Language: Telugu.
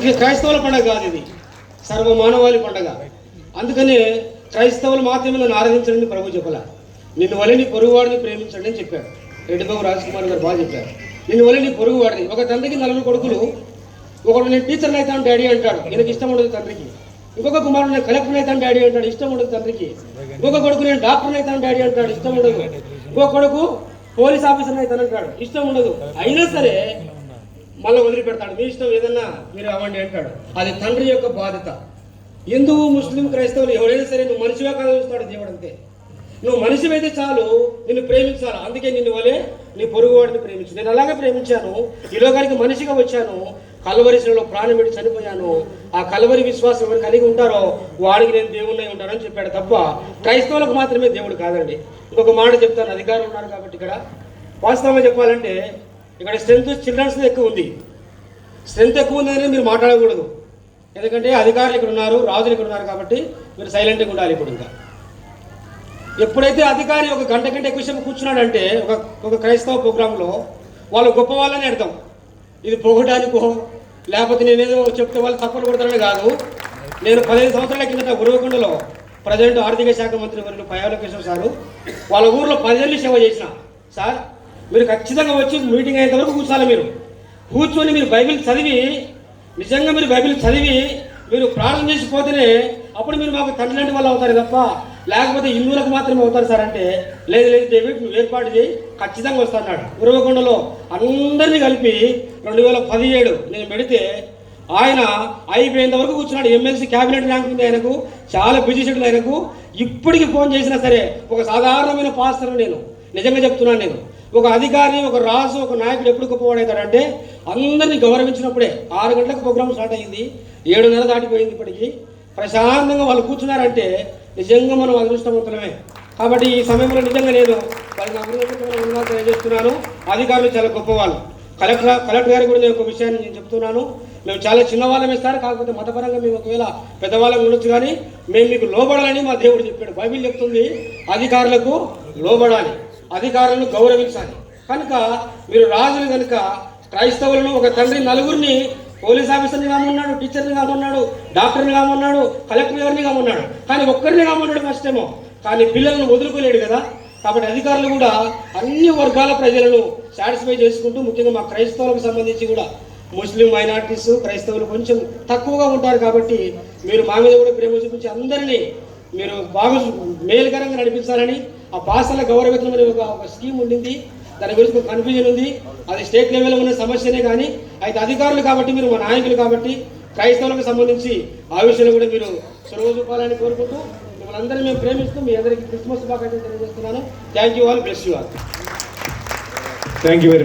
ఇది క్రైస్తవుల పండుగ కాదు, ఇది సర్వ మానవాళి పండుగ. అందుకనే క్రైస్తవులు మాత్రమే నన్ను ఆరాధించండి ప్రభు చెప్పాల. నిన్ను వల్ల నీ పొరుగువాడిని ప్రేమించండి అని చెప్పాడు. రెడ్డిబాబు రాజకుమార్ గారు బాగా చెప్పారు. నిన్ను వల్ల నీ పొరుగువాడిని. ఒక తండ్రికి 4 కొడుకులు. ఒకడు నేను టీచర్ని అవుతాను డాడీ అంటాడు, ఈయనకి ఇష్టం ఉండదు తండ్రికి. ఇంకొక కుమారుడు నేను కలెక్టర్ అవుతాను డాడీ అంటాడు, ఇష్టం ఉండదు తండ్రికి. ఇంకొక కొడుకు నేను డాక్టర్ అవుతాను డాడీ అంటాడు, ఇష్టం ఉండదు. ఇంకొక కొడుకు పోలీస్ ఆఫీసర్ అవుతాను అంటాడు, ఇష్టం ఉండదు. అయినా సరే మళ్ళీ వదిలిపెడతాడు, మీ ఇష్టం ఏదన్నా మీరు అవ్వండి అంటాడు. అది తండ్రి యొక్క బాధ్యత. హిందువు ముస్లిం క్రైస్తవులు ఎవరైనా సరే నువ్వు మనిషిగా కలుస్తాడు దేవుడు. అంతే, నువ్వు మనిషి అయితే చాలు, నిన్ను ప్రేమించాలి. అందుకే నిన్ను వలే నీ పొరుగువాడిని ప్రేమించు. నేను అలాగే ప్రేమించాను, ఈ లోకానికి మనిషిగా వచ్చాను, కల్వరిశిలలో ప్రాణం పెట్టి చనిపోయాను. ఆ కల్వరి విశ్వాసం ఎవరు కలిగి ఉంటారో వాడికి నేను దేవుణ్ణి ఉంటానని చెప్పాడు తప్ప క్రైస్తవులకు మాత్రమే దేవుడు కాదండి. ఇంకొక మాట చెప్తాను, అధికారులు ఉన్నారు కాబట్టి ఇక్కడ వాస్తవంగా చెప్పాలంటే ఇక్కడ స్ట్రెంత్ చిల్డ్రన్స్ ఎక్కువ ఉంది. స్ట్రెంత్ ఎక్కువ ఉందని మీరు మాట్లాడకూడదు. ఎందుకంటే అధికారులు ఇక్కడ ఉన్నారు, రాజులు ఇక్కడ ఉన్నారు కాబట్టి మీరు సైలెంట్గా ఉండాలి. ఇప్పుడు ఇంకా ఎప్పుడైతే అధికారి ఒక గంట కంటే ఎక్కువ సేపు కూర్చున్నాడంటే ఒక క్రైస్తవ ప్రోగ్రాంలో వాళ్ళు గొప్ప వాళ్ళని అర్థం. ఇది పొగడానికో లేకపోతే నేనేదో చెప్తే వాళ్ళు తప్పని కొడతారని కాదు. నేను 15 సంవత్సరాల కిందట ఉరవకొండలో ప్రజెంట్ ఆర్థిక శాఖ మంత్రి వర్యులు పయ్యావుల కేశవ్ సారు వాళ్ళ ఊర్లో 10 ఏళ్ళు సేవ చేసిన సార్. మీరు ఖచ్చితంగా వచ్చి మీటింగ్ అయ్యేంత వరకు కూర్చోాలి. మీరు కూర్చొని మీరు బైబిల్ చదివి, నిజంగా మీరు బైబిల్ చదివి మీరు ప్రార్థన చేసిపోతేనే అప్పుడు మీరు మాకు తండ్రి లాంటి వాళ్ళు అవుతారు తప్ప లేకపోతే హిందువులకు మాత్రమే అవుతారు సార్ అంటే, లేదు లేదు డేవిడ్ నువ్వు ఏర్పాటు చేయి, ఖచ్చితంగా వస్తాడు. ఉరవకొండలో అందరినీ కలిపి 2017 నేను పెడితే ఆయన అయిపోయేంత వరకు కూర్చున్నాడు. ఎమ్మెల్సీ క్యాబినెట్ ర్యాంక్ ఉంది ఆయనకు, చాలా బిజీ షెడ్యూల్ ఆయనకు. ఇప్పటికి ఫోన్ చేసినా సరే ఒక సాధారణమైన పాస్టర్ నేను నిజంగా చెప్తున్నాను. నేను ఒక అధికారి, ఒక రాజు, ఒక నాయకుడు ఎప్పుడు గొప్పవాడవుతాడంటే అందరినీ గౌరవించినప్పుడే. 6 గంటలకు ప్రోగ్రామ్ స్టార్ట్ అయ్యింది, 7:30 దాటిపోయింది. ఇప్పటికి ప్రశాంతంగా వాళ్ళు కూర్చున్నారంటే నిజంగా మనం అదృష్టవంతులమే. కాబట్టి ఈ సమయంలో నిజంగా నేను వాళ్ళని అభినందనలు తెలియజేస్తున్నాను. అధికారులు చాలా గొప్పవాళ్ళు. కలెక్టర్ గారికి కూడా నేను ఒక విషయాన్ని నేను చెప్తున్నాను. మేము చాలా చిన్నవాళ్ళం ఇస్తారు, కాకపోతే మతపరంగా మేము ఒకవేళ పెద్దవాళ్ళం ఉండొచ్చు, కానీ మేము మీకు లోబడాలని మా దేవుడు చెప్పాడు. బైబిల్ చెప్తుంది అధికారులకు లోబడాలి, అధికారులను గౌరవించాలి. కనుక మీరు రాజులు కనుక క్రైస్తవులను ఒక తండ్రి 4గురిని పోలీస్ ఆఫీసర్ని కామన్నాడు, టీచర్ని కామన్నాడు, డాక్టర్ని కామన్నాడు, కలెక్టర్ గారిని కామన్నాడు, కానీ ఒక్కరిని కామన్నాడు ఫస్ట్ ఏమో. కానీ పిల్లలను వదులుకోలేడు కదా. కాబట్టి అధికారులు కూడా అన్ని వర్గాల ప్రజలను సాటిస్ఫై చేసుకుంటూ, ముఖ్యంగా మా క్రైస్తవులకు సంబంధించి కూడా ముస్లిం మైనారిటీస్ క్రైస్తవులు కొంచెం తక్కువగా ఉంటారు కాబట్టి మీరు మా మీద కూడా ప్రేమ చూపించి అందరినీ మీరు బాగా మేలుకరంగా నడిపించాలని. ఆ భాషల గౌరవేతనం అనే ఒక స్కీమ్ ఉండింది, దాని గురించి కన్ఫ్యూజన్ ఉంది. అది స్టేట్ లెవెల్లో ఉన్న సమస్యనే, కానీ అయితే అధికారులు కాబట్టి మీరు మా నాయకులు కాబట్టి క్రైస్తవులకు సంబంధించి ఆ విషయంలో కూడా మీరు చొరవ చూపాలని కోరుకుంటూ మిమ్మల్ని అందరినీ మేము ప్రేమిస్తూ మీ అందరికీ క్రిస్మస్ శుభాకాంక్షలు తెలియజేస్తున్నాను. Thank you all, bless you all. Thank you very much.